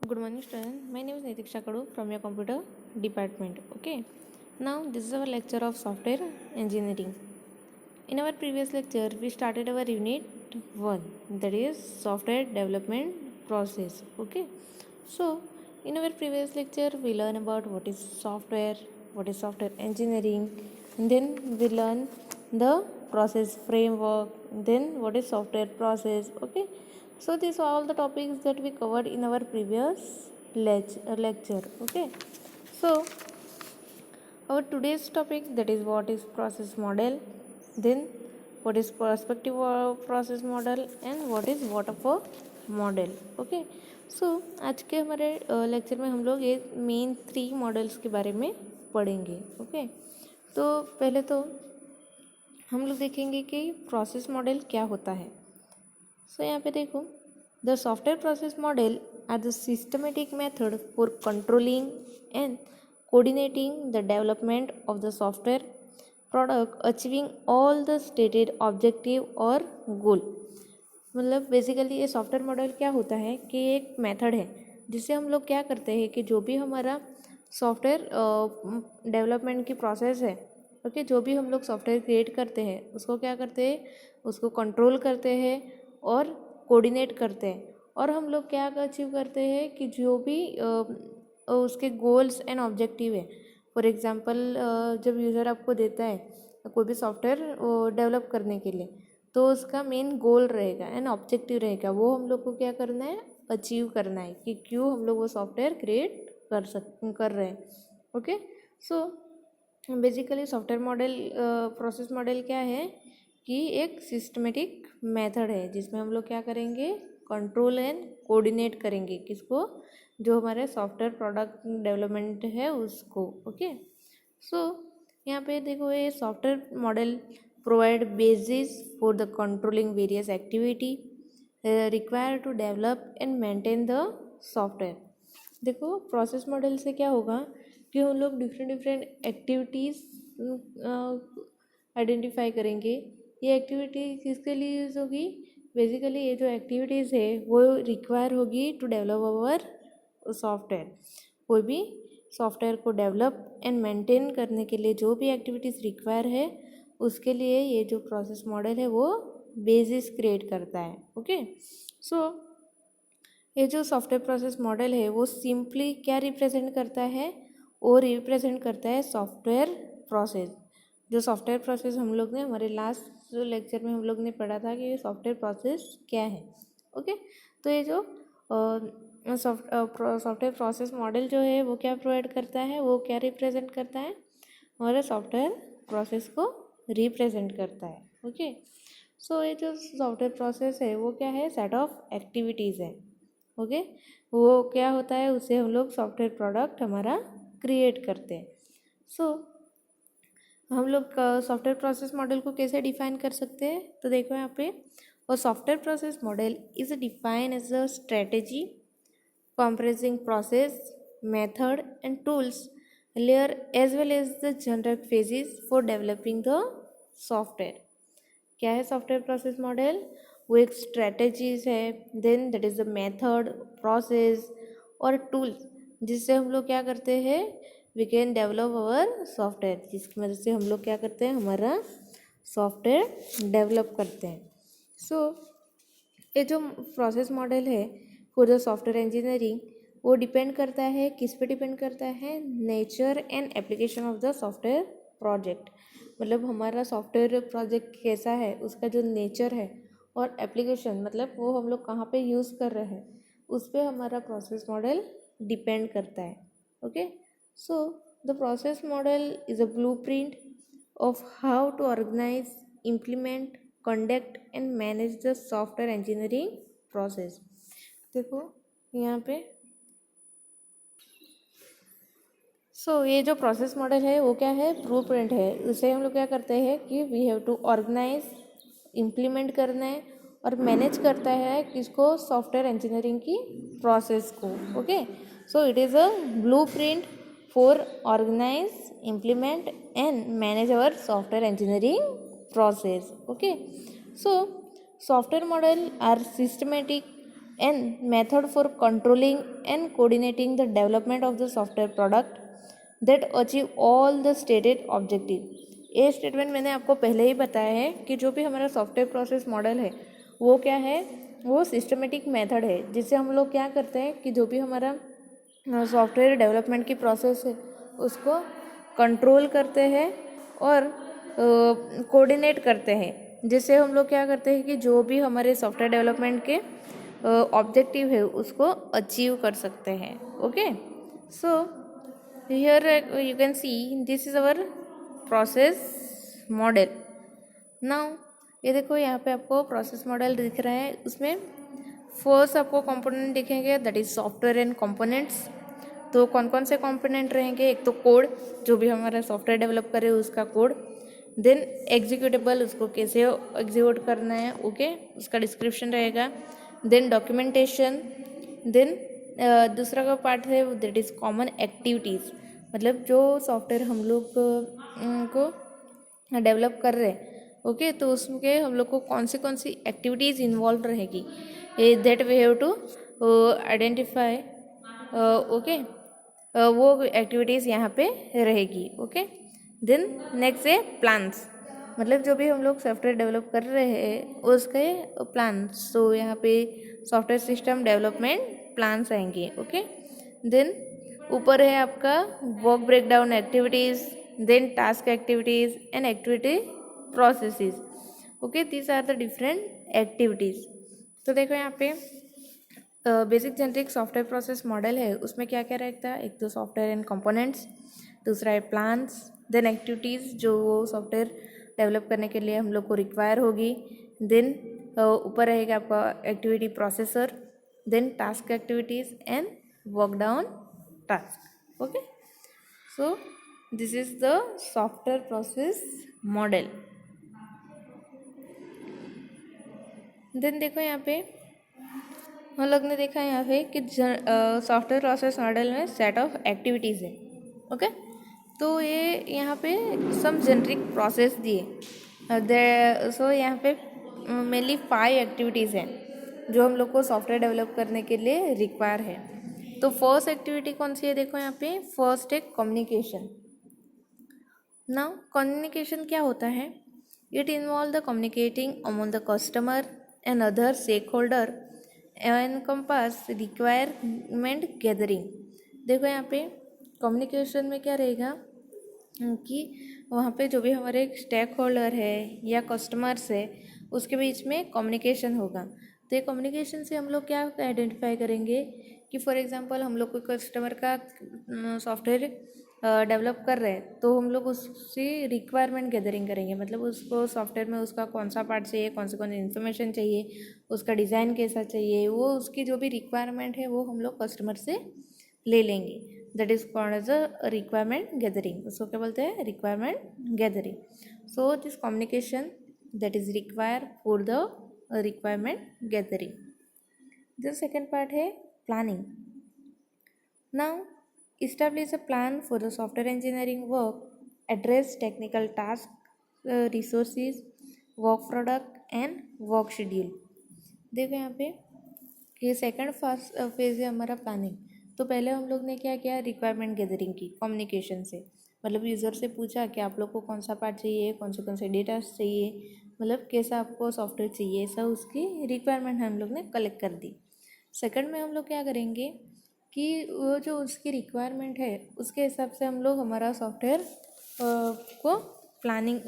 Good morning, student. My name is Nitiksha Kadu from your computer department. Okay. Now this is our lecture of software engineering. In our previous lecture, we started our unit 1, that is software development process. Okay. So in our previous lecture, we learn about what is software engineering, and then we learn the process framework, then what is software process. Okay. So these are all the topics that we covered in our previous lecture. Okay. So our today's topic, that is what is process model, then what is perspective process model, and what is waterfall model. Okay so आज के हमारे lecture में हम लोग ये main 3 models के बारे में पढ़ेंगे. ओके तो पहले तो हम लोग देखेंगे कि प्रोसेस मॉडल क्या होता है. सो यहाँ पे देखो, the software process model are the systematic method for controlling and coordinating the development of the software product achieving all the stated objective और goal. मतलब बेसिकली ये सॉफ्टवेयर मॉडल क्या होता है कि एक मेथड है जिससे हम लोग क्या करते हैं कि जो भी हमारा सॉफ्टवेयर डेवलपमेंट की प्रोसेस है, ओके, जो भी हम लोग सॉफ्टवेयर क्रिएट करते हैं उसको क्या करते हैं, उसको कंट्रोल करते हैं और कोऑर्डिनेट करते हैं, और हम लोग क्या अचीव करते हैं कि जो भी उसके गोल्स एंड ऑब्जेक्टिव है. फॉर एग्जांपल जब यूज़र आपको देता है कोई भी सॉफ्टवेयर डेवलप करने के लिए, तो उसका मेन गोल रहेगा एंड ऑब्जेक्टिव रहेगा, वो हम लोग को क्या करना है, अचीव करना है कि क्यों हम लोग वो सॉफ्टवेयर क्रिएट कर रहे हैं. Okay so basically software model process model क्या है कि एक सिस्टमेटिक मेथड है जिसमें हम लोग क्या करेंगे, कंट्रोल एंड कोऑर्डिनेट करेंगे किसको, जो हमारे सॉफ्टवेयर प्रोडक्ट डेवलपमेंट है उसको. ओके सो यहाँ पे देखो, ये software model provide basis for the controlling various activity required to develop and maintain the software. देखो प्रोसेस मॉडल से क्या होगा कि हम लोग डिफरेंट एक्टिविटीज़ आइडेंटिफाई करेंगे. ये एक्टिविटी किसके लिए यूज़ होगी, बेसिकली ये जो एक्टिविटीज़ है वो रिक्वायर होगी टू डेवलप अवर सॉफ्टवेयर. कोई भी सॉफ्टवेयर को डेवलप एंड मेंटेन करने के लिए जो भी एक्टिविटीज़ रिक्वायर है उसके लिए ये जो प्रोसेस मॉडल है वो बेसिस क्रिएट करता है. ओके सो ये जो सॉफ्टवेयर प्रोसेस मॉडल है वो सिंपली क्या रिप्रेजेंट करता है, वो रिप्रेजेंट करता है सॉफ्टवेयर प्रोसेस. जो सॉफ्टवेयर प्रोसेस हम लोग ने हमारे लास्ट लेक्चर में हम लोग ने पढ़ा था कि ये सॉफ्टवेयर प्रोसेस क्या है. ओके तो ये जो सॉफ्टवेयर प्रोसेस मॉडल जो है वो क्या प्रोवाइड करता है, वो क्या रिप्रेजेंट करता है, हमारे सॉफ्टवेयर प्रोसेस को रिप्रेजेंट करता है. ओके सो ये जो सॉफ्टवेयर प्रोसेस है वो क्या है, सेट ऑफ एक्टिविटीज़ है. ओके वो क्या होता है, उससे हम लोग सॉफ्टवेयर प्रोडक्ट हमारा क्रिएट करते हैं. सो हम लोग सॉफ्टवेयर प्रोसेस मॉडल को कैसे डिफाइन कर सकते हैं, तो देखो यहाँ पे, और software process model is define as a strategy comprising process, method and tools layer as well as the general phases for developing the software. क्या है सॉफ्टवेयर प्रोसेस मॉडल, वो एक स्ट्रेटेजीज है, then that is the method, process और tools जिससे हम लोग क्या करते हैं, we can develop our software, जिसकी मदद से हम लोग क्या करते हैं, हमारा सॉफ्टवेयर डेवलप करते हैं. सो ये जो प्रोसेस मॉडल है फॉर द सॉफ्टवेयर इंजीनियरिंग वो डिपेंड करता है, किस पे डिपेंड करता है, nature and application of the software project. मतलब हमारा सॉफ्टवेयर प्रोजेक्ट कैसा है, उसका जो नेचर है और एप्लीकेशन, मतलब वो हम लोग कहाँ पे यूज़ कर रहे हैं, उस पर हमारा प्रोसेस मॉडल डिपेंड करता है. Okay so the process model is a blueprint of how to organise, implement, conduct and manage the software engineering process. देखो यहाँ पे ये जो प्रोसेस मॉडल है वो क्या है, ब्लूप्रिंट है. उसे हम लोग क्या करते हैं कि we have to organise, implement करना है और मैनेज करता है किसको, सॉफ्टवेयर इंजीनियरिंग की प्रोसेस को. Okay so it is a blueprint for organise, implement and manage our software engineering process. Okay so software model are systematic and method for controlling and coordinating the development of the software product that achieve all the stated objective. ये statement मैंने आपको पहले ही बताया है कि जो भी हमारा सॉफ्टवेयर प्रोसेस मॉडल है वो क्या है, वो सिस्टमेटिक मेथड है जिससे हम लोग क्या करते हैं कि जो भी हमारा सॉफ्टवेयर डेवलपमेंट की प्रोसेस है उसको कंट्रोल करते हैं और कोऑर्डिनेट करते हैं, जिससे हम लोग क्या करते हैं कि जो भी हमारे सॉफ्टवेयर डेवलपमेंट के ऑब्जेक्टिव है उसको अचीव कर सकते हैं. Okay, so here you can see this is our process model. Now ये देखो यहाँ पे आपको प्रोसेस मॉडल दिख रहा है. उसमें फर्स्ट आपको कंपोनेंट दिखेंगे, that is software and components. तो कौन कौन से कंपोनेंट रहेंगे, एक तो कोड, जो भी हमारा सॉफ्टवेयर डेवलप करे उसका कोड. देन एग्जीक्यूटेबल, उसको कैसे एग्जीक्यूट करना है, ओके, उसका डिस्क्रिप्शन रहेगा. Then documentation. देन दूसरा का पार्ट है दैट इज़ कॉमन एक्टिविटीज़, मतलब जो सॉफ्टवेयर हम लोग को डेवलप कर रहे हैं, ओके, तो उसमें हम लोग को कौन सी एक्टिविटीज़ इन्वॉल्व रहेगी, that we have to identify. Okay, वो एक्टिविटीज़ यहाँ पे रहेगी. ओके, देन नेक्स्ट है प्लान्स, मतलब जो भी हम लोग सॉफ्टवेयर डेवलप कर रहे हैं उसके प्लान्स. तो यहाँ पे सॉफ्टवेयर सिस्टम डेवलपमेंट प्लान्स आएंगे. ओके, देन ऊपर है आपका work breakdown activities, then task activities and activity processes. Okay, these are the different activities. तो देखो यहाँ पे basic generic software process model है, उसमें क्या क्या रहता है, एक तो सॉफ्टवेयर एंड कंपोनेंट्स, दूसरा है प्लान्स, देन एक्टिविटीज़ जो वो सॉफ्टवेयर डेवलप करने के लिए हम लोग को रिक्वायर होगी. देन ऊपर रहेगा आपका activity processor, then task activities and work down task. Okay, so this is the software process model. Then देखो यहाँ पे हम लोग ने देखा यहाँ पे कि सॉफ्टवेयर प्रोसेस मॉडल में सेट ऑफ एक्टिविटीज़ है. ओके, तो ये यहाँ पे सम जेनरिक प्रोसेस दिए. सो यहाँ पे मेनली 5 एक्टिविटीज़ हैं जो हम लोग को सॉफ्टवेयर डेवलप करने के लिए रिक्वायर है. तो फर्स्ट एक्टिविटी कौन सी है, देखो यहाँ पे फर्स्ट है कम्युनिकेशन. नाउ कम्युनिकेशन क्या होता है, it involve the communicating among the customer and other stake holder encompass requirement gathering. देखो यहाँ पे कम्युनिकेशन में क्या रहेगा कि वहाँ पे जो भी हमारे स्टेक होल्डर है या कस्टमर्स है उसके बीच में कम्युनिकेशन होगा. तो ये कम्युनिकेशन से हम लोग क्या आइडेंटिफाई करेंगे कि फॉर एग्जांपल हम लोग कोई कस्टमर का सॉफ्टवेयर डेवलप कर रहे हैं, तो हम लोग उससे रिक्वायरमेंट गैदरिंग करेंगे, मतलब उसको सॉफ्टवेयर में उसका कौन सा पार्ट चाहिए, कौन सी इन्फॉर्मेशन चाहिए, उसका डिज़ाइन कैसा चाहिए, वो उसकी जो भी रिक्वायरमेंट है वो हम लोग कस्टमर से ले लेंगे. That is called as a requirement gathering. उसको क्या बोलते हैं, requirement gathering. So this communication that is require for the requirement gathering. The second part है planning. Now establish a plan for the software engineering work, address technical tasks, resources, work product and work schedule. देखो यहाँ पे ये second phase है हमारा planning. तो पहले हम लोग ने क्या किया, रिक्वायरमेंट गैदरिंग की कम्युनिकेशन से, मतलब यूज़र से पूछा कि आप लोग को कौन सा पार्ट चाहिए, कौन से डेटा चाहिए, मतलब कैसा आपको सॉफ्टवेयर चाहिए, ऐसा उसकी रिक्वायरमेंट हम लोग ने कलेक्ट कर दी. सेकंड में हम लोग क्या करेंगे कि वो जो उसकी रिक्वायरमेंट है उसके हिसाब से हम लोग हमारा सॉफ्टवेयर को प्लानिंग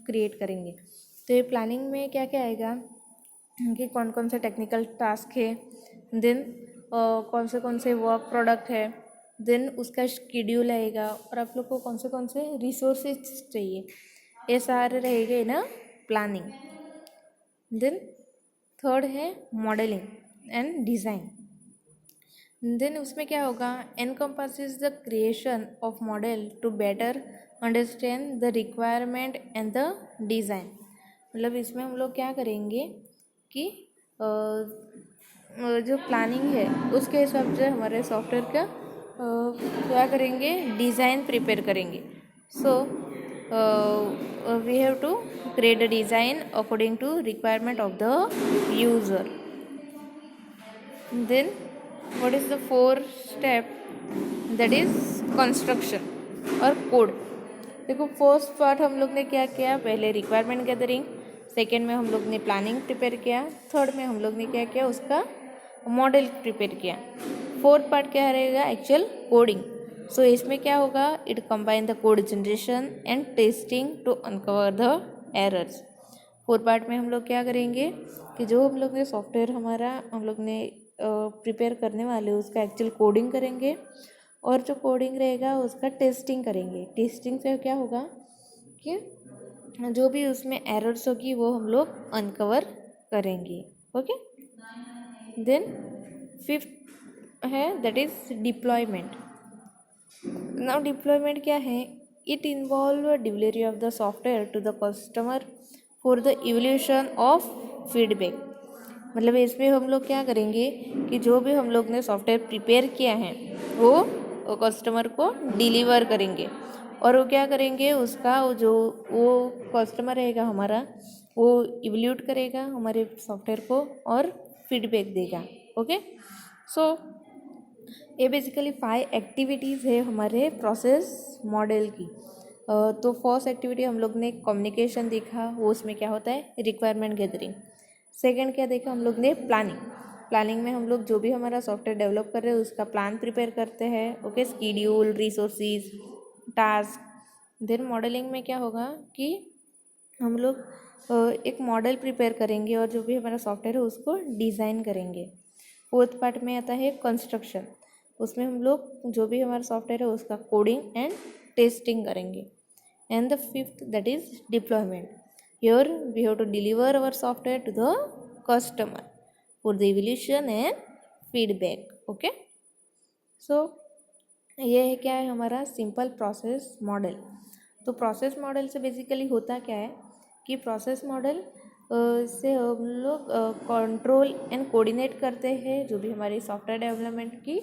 क्रिएट करेंगे. तो ये प्लानिंग में क्या क्या आएगा कि कौन से टेक्निकल टास्क है, देन कौन से वर्क प्रोडक्ट है, देन उसका शेड्यूल आएगा, और आप लोग को कौन से रिसोर्सेज चाहिए, ये सारे रहेंगे ना प्लानिंग. देन थर्ड है मॉडलिंग एंड डिज़ाइन. देन उसमें क्या होगा, encompasses the creation of model to better understand the requirement and the design. मतलब इसमें हम लोग क्या करेंगे कि जो प्लानिंग है उसके हिसाब से हमारे सॉफ्टवेयर का क्या करेंगे, डिज़ाइन प्रिपेयर करेंगे. So we have to create a design according to requirement of the user. Then what is the fourth step? That is construction और कोड. देखो फर्स्ट पार्ट हम लोग ने क्या किया, पहले रिक्वायरमेंट गैदरिंग, सेकेंड में हम लोग ने प्लानिंग प्रिपेयर किया, थर्ड में हम लोग ने क्या किया, उसका मॉडल प्रिपेयर किया. फोर्थ पार्ट क्या रहेगा, एक्चुअल कोडिंग. सो इसमें क्या होगा, it combine the code generation and testing to uncover the errors. Fourth part में हम लोग क्या करेंगे कि जो हम लोग ने सॉफ्टवेयर हमारा हम लोग ने प्रिपेयर करने वाले उसका एक्चुअल कोडिंग करेंगे और जो कोडिंग रहेगा उसका टेस्टिंग करेंगे. टेस्टिंग से क्या होगा कि जो भी उसमें एरर्स होगी वो हम लोग अनकवर करेंगे. ओके. देन फिफ्थ है that is deployment. Now deployment क्या है, it involve delivery of the software to the customer for the evolution of feedback. मतलब इसमें हम लोग क्या करेंगे कि जो भी हम लोग ने सॉफ्टवेयर प्रिपेयर किया है वो कस्टमर को डिलीवर करेंगे और वो क्या करेंगे, उसका वो कस्टमर रहेगा हमारा, वो इवल्यूट करेगा हमारे सॉफ्टवेयर को और फीडबैक देगा. ओके. सो ये बेसिकली 5 एक्टिविटीज़ है हमारे प्रोसेस मॉडल की. तो फर्स्ट एक्टिविटी हम लोग ने कम्युनिकेशन देखा, वो उसमें क्या होता है, रिक्वायरमेंट गैदरिंग. सेकंड क्या देखा हम लोग ने, प्लानिंग. प्लानिंग में हम लोग जो भी हमारा सॉफ्टवेयर डेवलप कर रहे हैं उसका प्लान प्रिपेयर करते हैं. Okay. Schedule, resources, task. Then modelling में क्या होगा कि हम लोग एक मॉडल प्रिपेयर करेंगे और जो भी हमारा सॉफ्टवेयर है उसको डिज़ाइन करेंगे. फोर्थ पार्ट में आता है कंस्ट्रक्शन. उसमें हम लोग जो भी हमारा सॉफ्टवेयर है उसका कोडिंग एंड टेस्टिंग करेंगे. And the fifth that is deployment. Here we have to deliver our software to the customer for the evolution and feedback. Okay. So ये है क्या है हमारा सिंपल प्रोसेस मॉडल. तो प्रोसेस मॉडल से basically होता क्या है कि प्रोसेस मॉडल से हम लोग कंट्रोल एंड कोऑर्डिनेट करते हैं जो भी हमारी सॉफ्टवेयर डेवलपमेंट की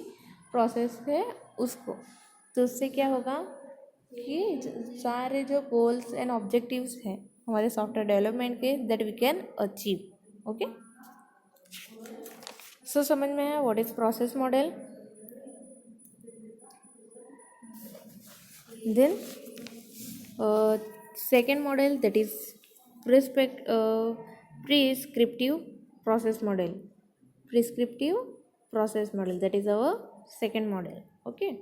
प्रोसेस है उसको. तो उससे क्या होगा कि सारे जो गोल्स एंड ऑब्जेक्टिव्स हैं हमारे सॉफ्टवेयर डेवलपमेंट के that we can achieve. Okay. So समझ में है what is process model. Then second model that is prescriptive process model. Prescriptive process model that is our second model. Okay.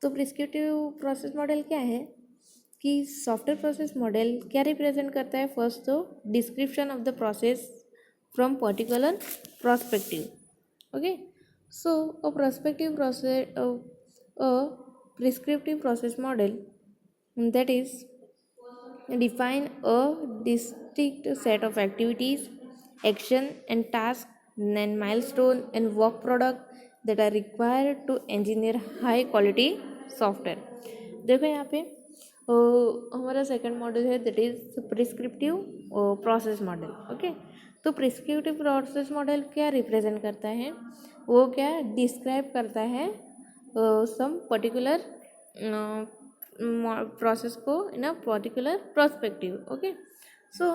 तो prescriptive process model क्या है कि software process model क्या represent करता है, फर्स्ट तो description of the process from particular prospective. Okay. So a prospective process a prescriptive process model that is define a distinct set of activities, action and task and milestone and work product that are required to engineer high quality software. देखो यहाँ पे हमारा second model है that is prescriptive process model. Okay. तो prescriptive process model क्या represent करता है, वो क्या डिस्क्राइब करता है सम पर्टिकुलर प्रोसेस को in a particular prospective. Okay. So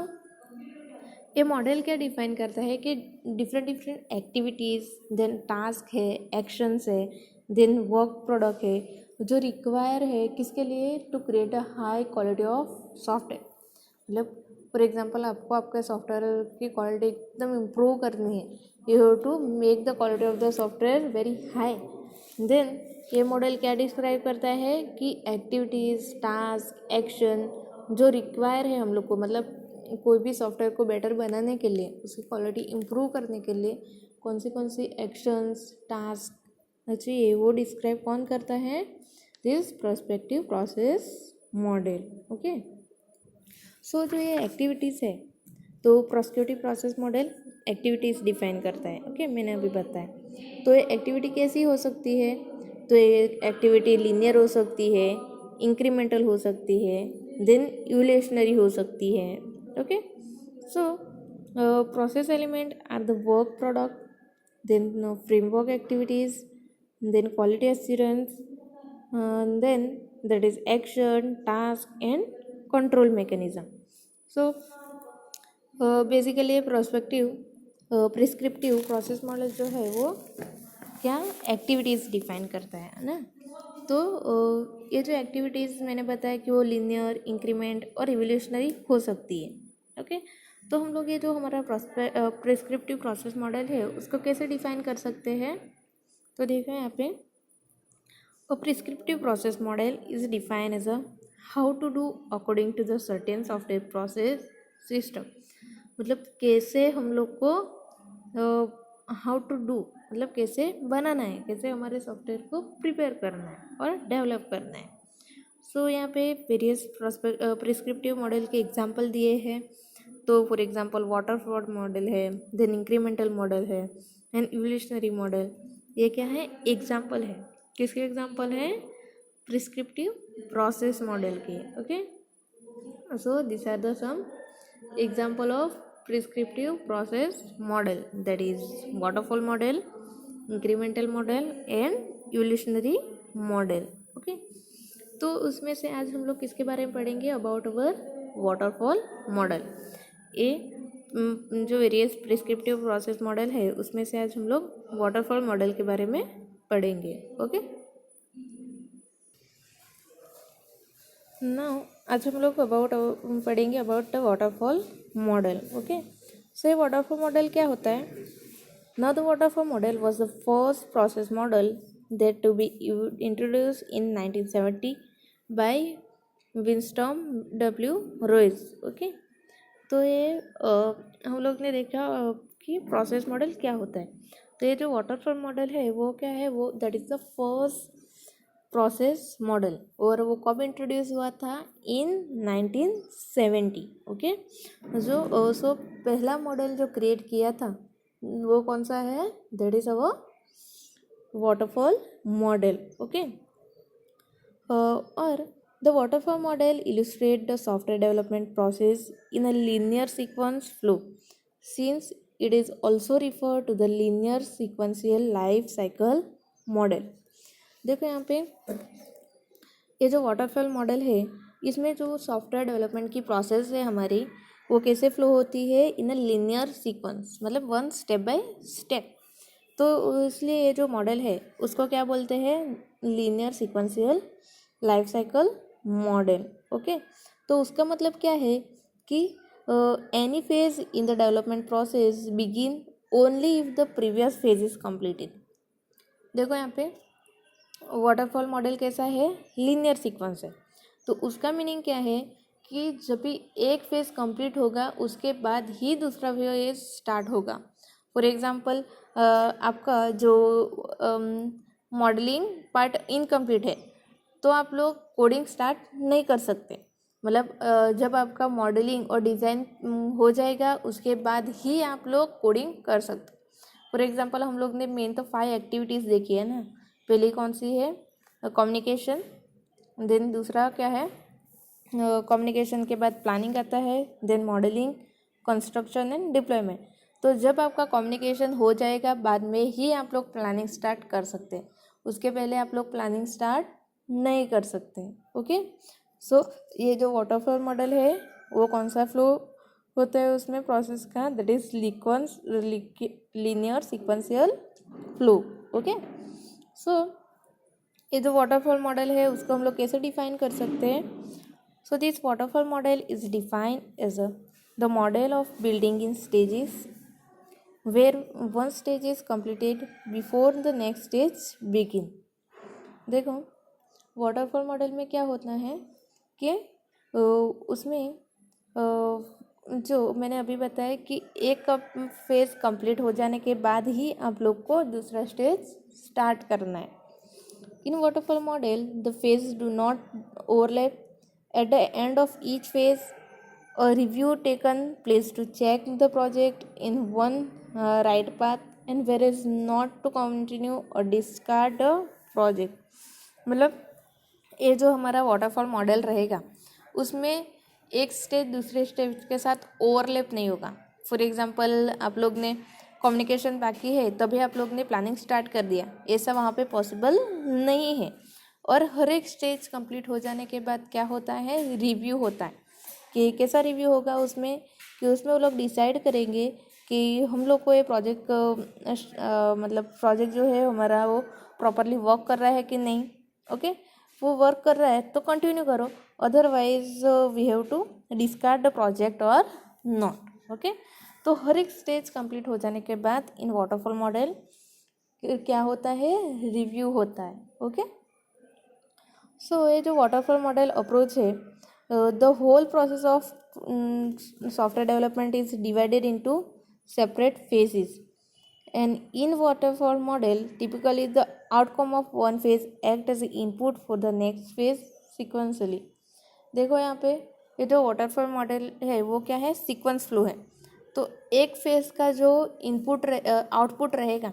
ये मॉडल क्या डिफाइन करता है कि डिफरेंट एक्टिविटीज़, देन टास्क है, एक्शंस है, देन वर्क प्रोडक्ट है जो रिक्वायर है किसके लिए, to create a high quality of software. मतलब फॉर एग्जांपल आपको आपके सॉफ्टवेयर की क्वालिटी एकदम इम्प्रूव करनी है, you have to make the quality of the software very high. Then ये मॉडल क्या डिस्क्राइब करता है कि एक्टिविटीज़, टास्क, एक्शन जो रिक्वायर है हम लोग को, मतलब कोई भी सॉफ्टवेयर को बेटर बनाने के लिए, उसकी क्वालिटी इम्प्रूव करने के लिए कौन सी एक्शंस, टास्क चाहिए, वो डिस्क्राइब कौन करता है, this prospective process model. Okay. So जो ये एक्टिविटीज़ है तो prospective process model activities define करता है. ओके. मैंने अभी बताया. तो ये एक्टिविटी कैसी हो सकती है, तो ये एक्टिविटी लीनियर हो सकती है, इंक्रीमेंटल हो सकती है, देन इवोल्यूशनरी हो सकती है. Okay. So process element are the work product, then framework activities, then quality assurance, then that is action, task and control mechanism. So basically prospective prescriptive process model जो है वो क्या एक्टिविटीज़ डिफाइन करता है ना। तो ये जो एक्टिविटीज़ मैंने बताया कि वो लीनियर, इंक्रीमेंट और इवोल्यूशनरी हो सकती है। ओके, तो हम लोग ये जो हमारा प्रिस्क्रिप्टिव प्रोसेस मॉडल है उसको कैसे डिफाइन कर सकते हैं। तो देखो यहाँ पे A prescriptive process model is defined as a how to do according to the certain software process system। मतलब कैसे हम लोग को हाउ टू डू मतलब कैसे बनाना है, कैसे हमारे सॉफ्टवेयर को प्रिपेयर करना है और डेवलप करना है। सो यहाँ पे वेरियस प्रिस्क्रिप्टिव मॉडल के एग्जांपल दिए हैं। तो फॉर एग्जांपल वाटरफॉल मॉडल है, देन इंक्रीमेंटल मॉडल है एंड इवोल्यूशनरी मॉडल। ये क्या है, एग्जांपल है। किसके एग्जांपल है, प्रिस्क्रिप्टिव प्रोसेस मॉडल के। Okay, so this are the some example of prescriptive process model, that is waterfall model, incremental model and evolutionary model. Okay, तो उसमें से आज हम लोग किसके बारे में पढ़ेंगे, अबाउट अवर वाटरफॉल मॉडल। ए जो वेरियस प्रिस्क्रिप्टिव प्रोसेस मॉडल है उसमें से आज हम लोग वाटरफॉल मॉडल के बारे में पढ़ेंगे। ओके, नाउ आज हम लोग पढ़ेंगे about the waterfall model. Okay, so ये वाटरफॉल मॉडल क्या होता है। Now the waterfall model was the first process model that to be introduced in 1970 by Winston W Royce. Okay, तो ये हम लोग ने देखा कि प्रोसेस मॉडल क्या होता है। तो ये जो वाटरफॉल मॉडल है वो क्या है, वो that is the first process model, और वो कब इंट्रोड्यूस हुआ था, इन 1970। ओके, जो सो पहला मॉडल जो क्रिएट किया था वो कौन सा है, that is our waterfall model. Okay, और the waterfall model illustrates the software development process in a linear sequence flow, since it is also referred to the linear sequential life cycle model। देखो यहाँ पे ये जो waterfall model है इसमें जो software development की प्रोसेस है हमारी, वो कैसे फ्लो होती है, इन अ लिनियर सीक्वेंस, मतलब वन स्टेप बाय स्टेप। तो इसलिए ये जो मॉडल है उसको क्या बोलते हैं, linear sequential life cycle model. Okay, तो उसका मतलब क्या है कि any phase in the development process begin only if the previous phase is completed. देखो यहाँ पे वाटरफॉल मॉडल कैसा है, लीनियर सीक्वेंस है। तो उसका मीनिंग क्या है कि जब भी एक फेज कंप्लीट होगा उसके बाद ही दूसरा फेज स्टार्ट होगा। फॉर एग्जांपल आपका जो मॉडलिंग पार्ट इनकम्प्लीट है तो आप लोग कोडिंग स्टार्ट नहीं कर सकते। मतलब जब आपका मॉडलिंग और डिज़ाइन हो जाएगा उसके बाद ही आप लोग कोडिंग कर सकते। फॉर एग्जांपल हम लोग ने मेन तो 5 एक्टिविटीज़ देखी है ना। पहली कौन सी है, कम्युनिकेशन, देन दूसरा क्या है, कम्युनिकेशन के बाद प्लानिंग आता है, then modelling, construction and deployment. तो जब आपका कम्युनिकेशन हो जाएगा बाद में ही आप लोग प्लानिंग स्टार्ट कर सकते हैं, उसके पहले आप लोग प्लानिंग स्टार्ट नहीं कर सकते। ओके, सो ये जो वाटरफॉल मॉडल है वो कौन सा फ्लो होता है उसमें प्रोसेस का, that is linear sequential flow. Okay, so ये जो वाटरफॉल मॉडल है उसको हम लोग कैसे डिफाइन कर सकते हैं। So this waterfall model is defined as the model of building in stages where one stage is completed before the next stage begin. देखो वाटरफॉल मॉडल में क्या होता है कि उसमें जो मैंने अभी बताया कि एक फेज कंप्लीट हो जाने के बाद ही आप लोग को दूसरा स्टेज स्टार्ट करना है। In waterfall model the phase do not overlap. At the end of each phase a review taken place to check the project in one right path and where is not to continue or discard the project। मतलब ये जो हमारा waterfall model रहेगा उसमें एक stage दूसरे stage के साथ ओवरलैप नहीं होगा। फॉर एग्जांपल आप लोग ने कम्युनिकेशन बाकी है तभी आप लोग ने प्लानिंग स्टार्ट कर दिया, ऐसा वहाँ पे पॉसिबल नहीं है। और हर एक स्टेज कंप्लीट हो जाने के बाद क्या होता है, रिव्यू होता है। कि कैसा रिव्यू होगा उसमें, कि उसमें वो लोग डिसाइड करेंगे कि हम लोग को ये प्रोजेक्ट मतलब प्रोजेक्ट जो है हमारा वो प्रॉपरली वर्क कर रहा है कि नहीं. ओके, वो वर्क कर रहा है तो कंटिन्यू करो, otherwise we have to discard the project और नॉट. ओके, तो हर एक स्टेज कंप्लीट हो जाने के बाद इन वाटरफॉल मॉडल क्या होता है, रिव्यू होता है. ओके, सो ये जो वाटरफॉल मॉडल अप्रोच है, the whole process of software development is divided into separate phases, and in waterfall model typically the outcome of one phase act as input for the next phase sequentially. देखो यहाँ पे ये जो waterfall model है वो क्या है, sequence flow है. तो एक फेज का जो इनपुट आउटपुट रहेगा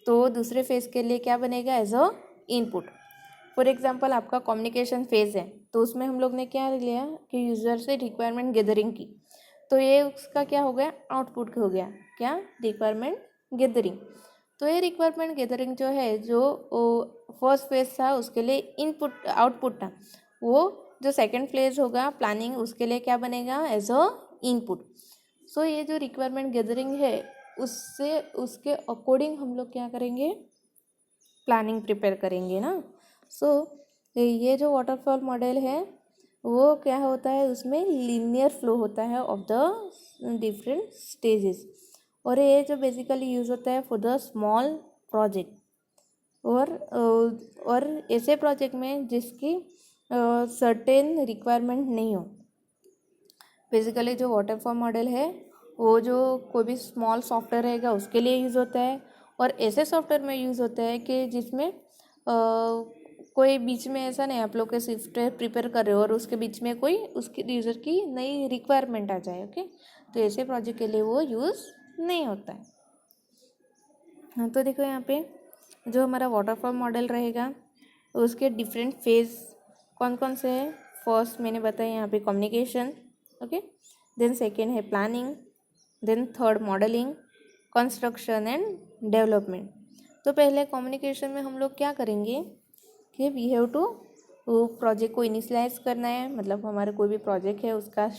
तो दूसरे फेज के लिए क्या बनेगा, as a input. For example आपका कम्युनिकेशन फेज है तो उसमें हम लोग ने क्या लिया कि यूज़र से रिक्वायरमेंट गैदरिंग की, तो ये उसका क्या हो गया, आउटपुट हो गया, क्या, रिक्वायरमेंट गैदरिंग. तो ये रिक्वायरमेंट गैदरिंग जो है, जो फर्स्ट फेज था उसके लिए इनपुट आउटपुट था, वो जो सेकंड फेज होगा प्लानिंग, उसके लिए क्या बनेगा, एज अ इनपुट. सो ये जो रिक्वायरमेंट गैदरिंग है उससे उसके अकॉर्डिंग हम लोग क्या करेंगे, प्लानिंग प्रिपेयर करेंगे ना. सो ये जो वाटरफॉल मॉडल है वो क्या होता है, उसमें लीनियर फ्लो होता है ऑफ द डिफरेंट स्टेजेस, और ये जो बेसिकली यूज़ होता है फॉर द स्मॉल प्रोजेक्ट और ऐसे प्रोजेक्ट में जिसकी सर्टेन रिक्वायरमेंट नहीं हो. बेसिकली जो वाटरफॉल मॉडल है वो जो कोई भी स्मॉल सॉफ्टवेयर रहेगा उसके लिए यूज़ होता है, और ऐसे सॉफ्टवेयर में यूज़ होता है कि जिसमें कोई बीच में ऐसा नहीं आप लोग के सॉफ्टवेयर प्रिपेयर कर रहे हो और उसके बीच में कोई उसके यूज़र की नई रिक्वायरमेंट आ जाए. ओके, तो ऐसे प्रोजेक्ट के लिए वो यूज़ नहीं होता है. हाँ, तो देखो यहाँ पे जो हमारा वाटरफॉल मॉडल रहेगा उसके डिफरेंट फेज कौन कौन से हैं. फर्स्ट मैंने बताया यहाँ पे कम्युनिकेशन. ओके, देन सेकेंड है planning, then third modelling, construction and development. तो पहले कम्युनिकेशन में हम लोग क्या करेंगे कि वी हैव टू प्रोजेक्ट को इनिशियलाइज करना है, मतलब हमारा कोई भी प्रोजेक्ट है उसका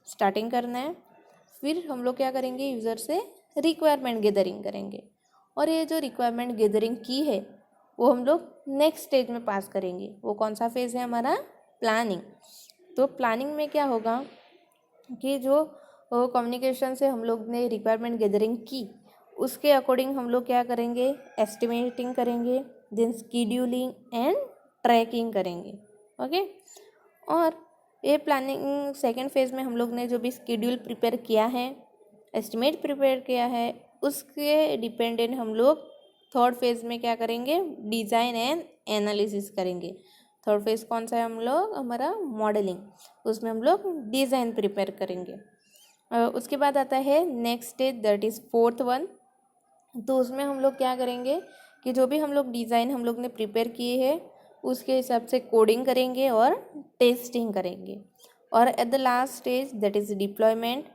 स्टार्टिंग करना है. फिर हम लोग क्या करेंगे, यूज़र से रिक्वायरमेंट गैदरिंग करेंगे, और ये जो रिक्वायरमेंट गैदरिंग की है वो हम लोग नेक्स्ट स्टेज में पास करेंगे. वो कौन सा फेज़ है हमारा, प्लानिंग. तो प्लानिंग में क्या होगा कि जो कम्युनिकेशन से हम लोग ने रिक्वायरमेंट गैदरिंग की उसके अकॉर्डिंग हम लोग क्या करेंगे, एस्टिमेटिंग करेंगे, देन स्कीड्यूलिंग एंड ट्रैकिंग करेंगे. ओके, और ये प्लानिंग सेकेंड फेज़ में हम लोग ने जो भी स्कीड्यूल प्रिपेयर किया है, एस्टिमेट प्रिपेयर किया है, उसके डिपेंडेंट हम लोग थर्ड फेज़ में क्या करेंगे, डिज़ाइन एंड एनालिसिस करेंगे. थर्ड फेज़ कौन सा है हम लोग, हमारा मॉडलिंग, उसमें हम लोग डिज़ाइन प्रिपेयर करेंगे. उसके बाद आता है next stage, that is fourth one. तो उसमें हम लोग क्या करेंगे कि जो भी हम लोग डिज़ाइन हम लोग ने प्रिपेयर किए हैं उसके हिसाब से कोडिंग करेंगे और टेस्टिंग करेंगे. और at the last stage that is deployment,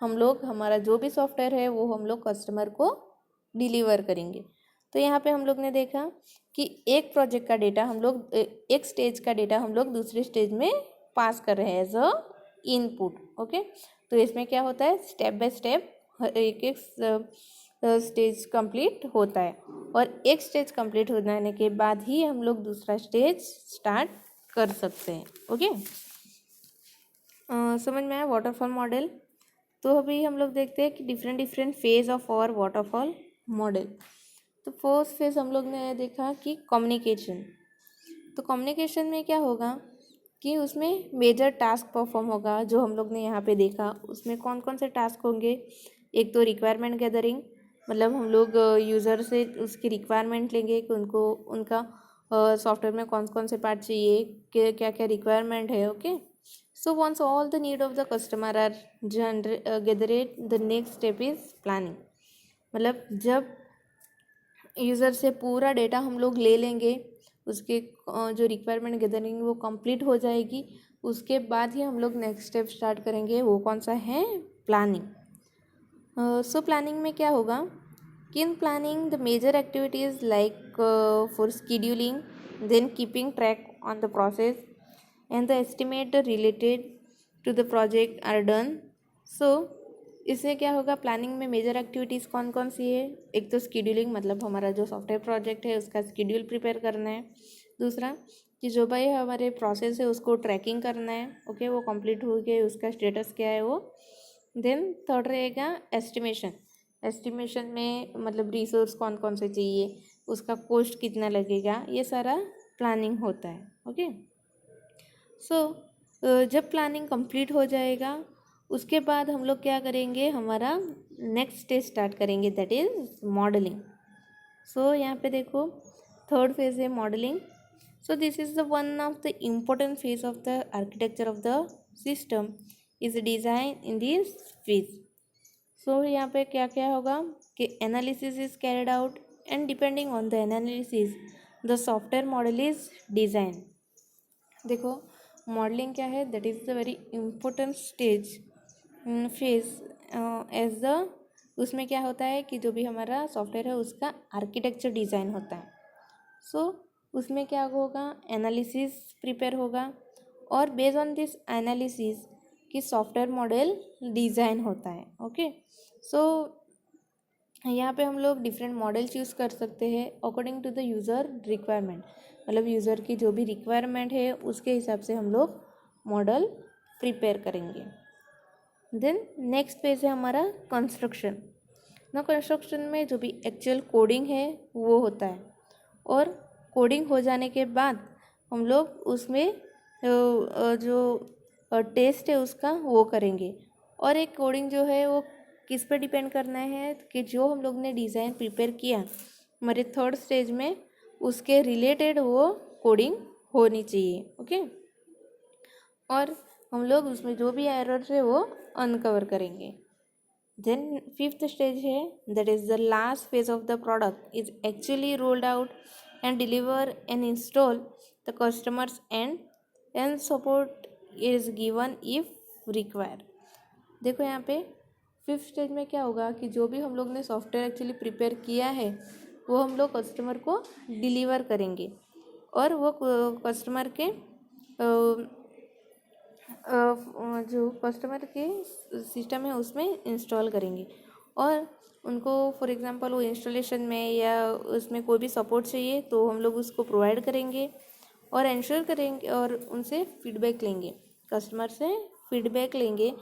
हम लोग हमारा जो भी सॉफ्टवेयर है वो हम लोग कस्टमर को डिलीवर करेंगे. तो यहाँ पे हम लोग ने देखा कि एक प्रोजेक्ट का डेटा हम लोग एक स्टेज का डेटा हम लोग दूसरे स्टेज में पास कर रहे हैं एज अ इनपुट. ओके, तो इसमें क्या होता है, स्टेप बाय स्टेप एक एक स्टेज कंप्लीट होता है, और एक स्टेज कंप्लीट हो जाने के बाद ही हम लोग दूसरा स्टेज स्टार्ट कर सकते हैं. ओके, समझ में आया वाटरफॉल मॉडल. तो अभी हम लोग देखते हैं कि different different phase of our waterfall model. तो फर्स्ट फेज हम लोग ने देखा कि कम्युनिकेशन. तो कम्युनिकेशन में क्या होगा कि उसमें मेजर टास्क परफॉर्म होगा, जो हम लोग ने यहाँ पे देखा. उसमें कौन कौन से टास्क होंगे, एक तो रिक्वायरमेंट गैदरिंग, मतलब हम लोग यूज़र से उसकी रिक्वायरमेंट लेंगे कि उनको उनका सॉफ्टवेयर में कौन कौन से पार्ट चाहिए, क्या क्या रिक्वायरमेंट है. Okay, so once all the need of the customer are gathered, the next step is planning. मतलब जब यूज़र से पूरा डेटा हम लोग ले लेंगे, उसके जो रिक्वायरमेंट गैदरिंग वो कंप्लीट हो जाएगी, उसके बाद ही हम लोग नेक्स्ट स्टेप स्टार्ट करेंगे. वो कौन सा है, प्लानिंग. सो प्लानिंग में क्या होगा कि in planning the major activities like for scheduling, then keeping track on the process and the estimate related to the project are done. So इससे क्या होगा, प्लानिंग में मेजर एक्टिविटीज़ कौन कौन सी है। एक तो स्केड्यूलिंग, मतलब हमारा जो सॉफ्टवेयर प्रोजेक्ट है उसका स्केड्यूल प्रिपेयर करना है। दूसरा कि जो भाई हमारे प्रोसेस है उसको ट्रैकिंग करना है, ओके, वो कंप्लीट हो गया, उसका स्टेटस क्या है वो। देन थर्ड रहेगा एस्टिमेशन। एस्टिमेशन में मतलब रिसोर्स कौन कौन से चाहिए, उसका कॉस्ट कितना लगेगा, ये सारा प्लानिंग होता है, ओके। सो जब प्लानिंग कंप्लीट हो जाएगा उसके बाद हम लोग क्या करेंगे, हमारा नेक्स्ट स्टेज स्टार्ट करेंगे, दैट इज मॉडलिंग। सो यहाँ पे देखो थर्ड फेज है modelling. So this is the one of the important phase of the architecture of the system is design in this phase. So यहाँ पे क्या क्या होगा कि analysis is carried out and depending on the analysis the software model is design. देखो modelling क्या है, that is the very important stage phase as the, उसमें क्या होता है कि जो भी हमारा सॉफ्टवेयर है उसका आर्किटेक्चर डिज़ाइन होता है। सो उसमें क्या होगा, एनालिसिस प्रिपेयर होगा और बेस्ड ऑन दिस एनालिसिस कि सॉफ्टवेयर मॉडल डिज़ाइन होता है, ओके। सो यहाँ पे हम लोग डिफरेंट मॉडल्स यूज़ कर सकते हैं according to the user requirement, मतलब यूज़र की जो भी रिक्वायरमेंट है उसके हिसाब से हम लोग मॉडल प्रिपेयर करेंगे। देन नेक्स्ट पेज है हमारा कंस्ट्रक्शन। ना कंस्ट्रक्शन में जो भी एक्चुअल कोडिंग है वो होता है, और कोडिंग हो जाने के बाद हम लोग उसमें जो टेस्ट है उसका वो करेंगे। और एक कोडिंग जो है वो किस पे डिपेंड करना है कि जो हम लोग ने डिज़ाइन प्रिपेयर किया हमारे थर्ड स्टेज में उसके रिलेटेड वो कोडिंग होनी चाहिए, ओके। और हम लोग उसमें जो भी एरर है वो अनकवर करेंगे। देन फिफ्थ स्टेज है, that is the last phase of the product is actually rolled out and deliver and install the customers and support is given if require. देखो यहाँ पे फिफ्थ स्टेज में क्या होगा कि जो भी हम लोग ने सॉफ्टवेयर एक्चुअली प्रिपेयर किया है वो हम लोग कस्टमर को डिलीवर करेंगे, और वो कस्टमर के जो कस्टमर के सिस्टम है उसमें इंस्टॉल करेंगे। और उनको फॉर एग्जांपल वो इंस्टॉलेशन में या उसमें कोई भी सपोर्ट चाहिए तो हम लोग उसको प्रोवाइड करेंगे और इंश्योर करेंगे और उनसे फीडबैक लेंगे, कस्टमर से फीडबैक लेंगे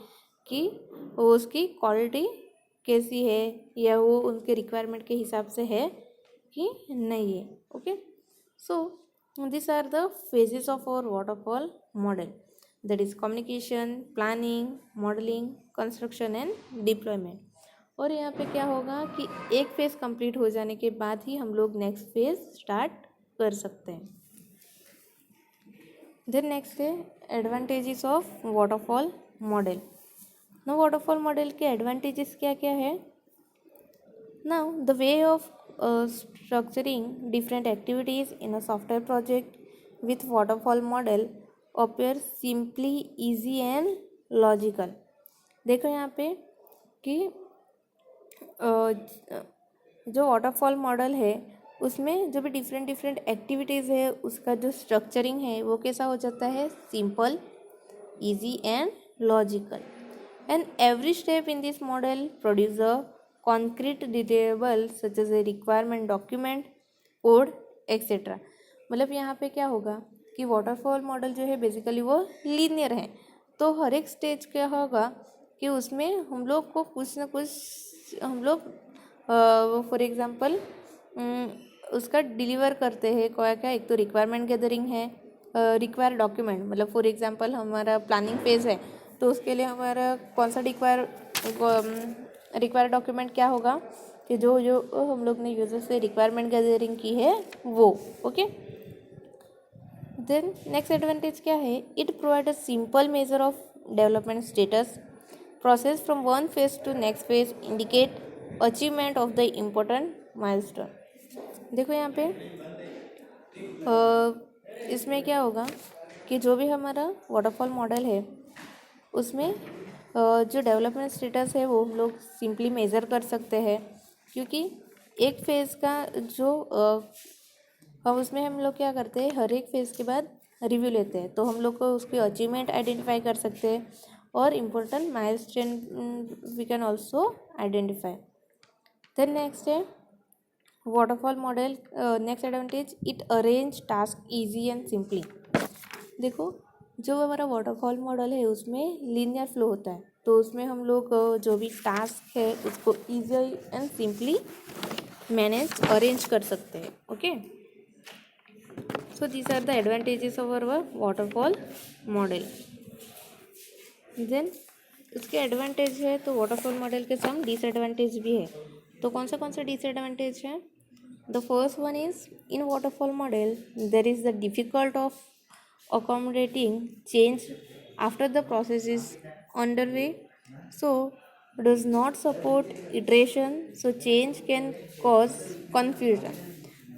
कि वो उसकी क्वालिटी कैसी है या वो उनके रिक्वायरमेंट के हिसाब से है कि नहीं है, okay. So this are the phases of our waterfall model, that is communication, planning, modelling, construction and deployment. और यहाँ पे क्या होगा कि एक फेज़ कंप्लीट हो जाने के बाद ही हम लोग नेक्स्ट फेज़ स्टार्ट कर सकते हैं। देन नेक्स्ट है एडवांटेजेस ऑफ वाटरफॉल मॉडल। ना वाटरफॉल मॉडल के एडवांटेजेस क्या क्या है। Now the way of structuring different activities in a software project with waterfall model appears simply easy and logical। देखो यहाँ पे कि जो वाटरफॉल मॉडल है उसमें जो भी डिफरेंट डिफरेंट एक्टिविटीज़ है उसका जो स्ट्रक्चरिंग है वो कैसा हो जाता है, simple, easy and logical, and every step in this model produce a concrete detailable such as a requirement document, code, etc। मतलब यहाँ पे क्या होगा कि वाटरफॉल मॉडल जो है बेसिकली वो लीनियर है, तो हर एक स्टेज क्या होगा कि उसमें हम लोग को कुछ ना कुछ हम लोग फॉर एग्जांपल उसका डिलीवर करते हैं क्या क्या। एक तो रिक्वायरमेंट गैदरिंग है, रिक्वायर डॉक्यूमेंट, मतलब फॉर एग्जांपल हमारा प्लानिंग फेज़ है तो उसके लिए हमारा कौन सा रिक्वायर डॉक्यूमेंट क्या होगा कि जो जो हम लोग ने यूज़र से रिक्वायरमेंट गैदरिंग की है वो, ओके। देन नेक्स्ट एडवांटेज क्या है, it provide a simple measure of development status, process from one phase two next phase, indicate achievement of the important milestone. देखो यहाँ पे इसमें क्या होगा कि जो भी हमारा वाटरफॉल मॉडल है उसमें जो डेवलपमेंट स्टेटस है वो हम लोग सिंपली मेज़र कर सकते हैं, क्योंकि एक फेज़ का जो हम उसमें हम लोग क्या करते हैं, हर एक फेज़ के बाद रिव्यू लेते हैं तो हम लोग को उसकी अचीवमेंट आइडेंटिफाई कर सकते हैं or important milestone we can also identify. Then next है waterfall model. Next advantage, it arrange task easy and simply. देखो जो हमारा वाटरफॉल मॉडल है उसमें लीनियर फ्लो होता है, तो उसमें हम लोग जो भी टास्क है उसको easy and simply manage arrange कर सकते हैं. Okay, so these are the advantages of our waterfall model. Then उसके एडवांटेज है तो वाटरफॉल मॉडल के सम डिसएडवांटेज भी है. तो कौन से डिसएडवांटेज है? The first one is in waterfall model there is the difficult of accommodating change after the process is underway, so does not support iteration, so change can cause confusion.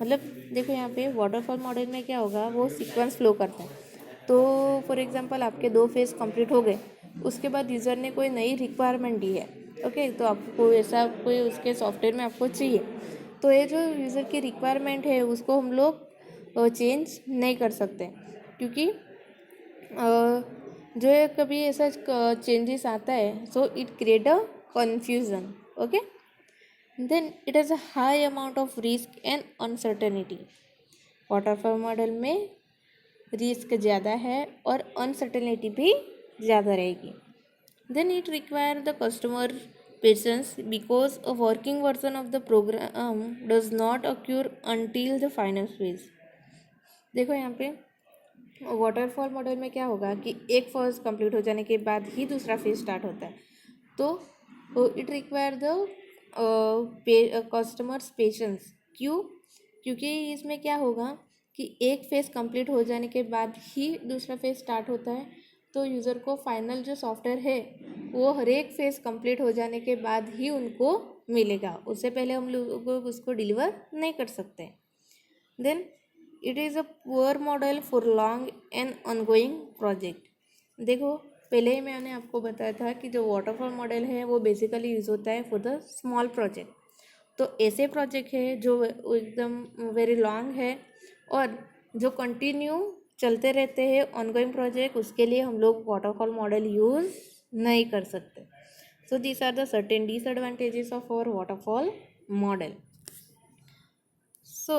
मतलब देखो यहाँ पे वाटरफॉल मॉडल में क्या होगा, वो sequence flow करता है. तो फॉर एग्जांपल आपके 2 फेज कंप्लीट हो गए, उसके बाद यूज़र ने कोई नई रिक्वायरमेंट दी है. ओके, तो आपको ऐसा कोई उसके सॉफ्टवेयर में आपको चाहिए, तो ये जो यूज़र की रिक्वायरमेंट है उसको हम लोग चेंज नहीं कर सकते, क्योंकि जो है कभी ऐसा चेंजेस आता है, so it create a confusion. Okay, then it has a high amount of risk and uncertainty. Waterfall model में रिस्क ज़्यादा है और अनसर्टेनिटी भी ज़्यादा रहेगी. Then it require the customer patience because a working version of the program does not occur until the final phase. देखो यहाँ पे वाटरफॉल मॉडल में क्या होगा कि एक फेज कंप्लीट हो जाने के बाद ही दूसरा फेज स्टार्ट होता है, तो it require the customers patience. क्यों? क्योंकि इसमें क्या होगा कि एक फेज कंप्लीट हो जाने के बाद ही दूसरा फेज स्टार्ट होता है, तो यूज़र को फाइनल जो सॉफ्टवेयर है वो हर एक फेज कंप्लीट हो जाने के बाद ही उनको मिलेगा, उससे पहले हम लोग उसको डिलीवर नहीं कर सकते. Then it is a poor model for long and ongoing project. देखो पहले ही मैंने आपको बताया था कि जो वाटरफॉल मॉडल है वो बेसिकली यूज़ होता है फॉर द स्मॉल प्रोजेक्ट. तो ऐसे प्रोजेक्ट है जो एकदम वेरी लॉन्ग है और जो कंटिन्यू चलते रहते हैं ऑनगोइंग प्रोजेक्ट, उसके लिए हम लोग वाटरफॉल मॉडल यूज़ नहीं कर सकते. So these are the certain disadvantages of our waterfall model. So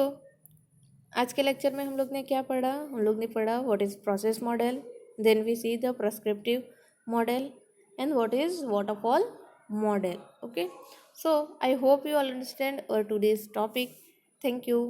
आज के लेक्चर में हम लोग ने क्या पढ़ा? हम लोग ने पढ़ा what is process model, then we see the prescriptive model and what is waterfall model. Okay, so I hope you all understand our today's topic. Thank you.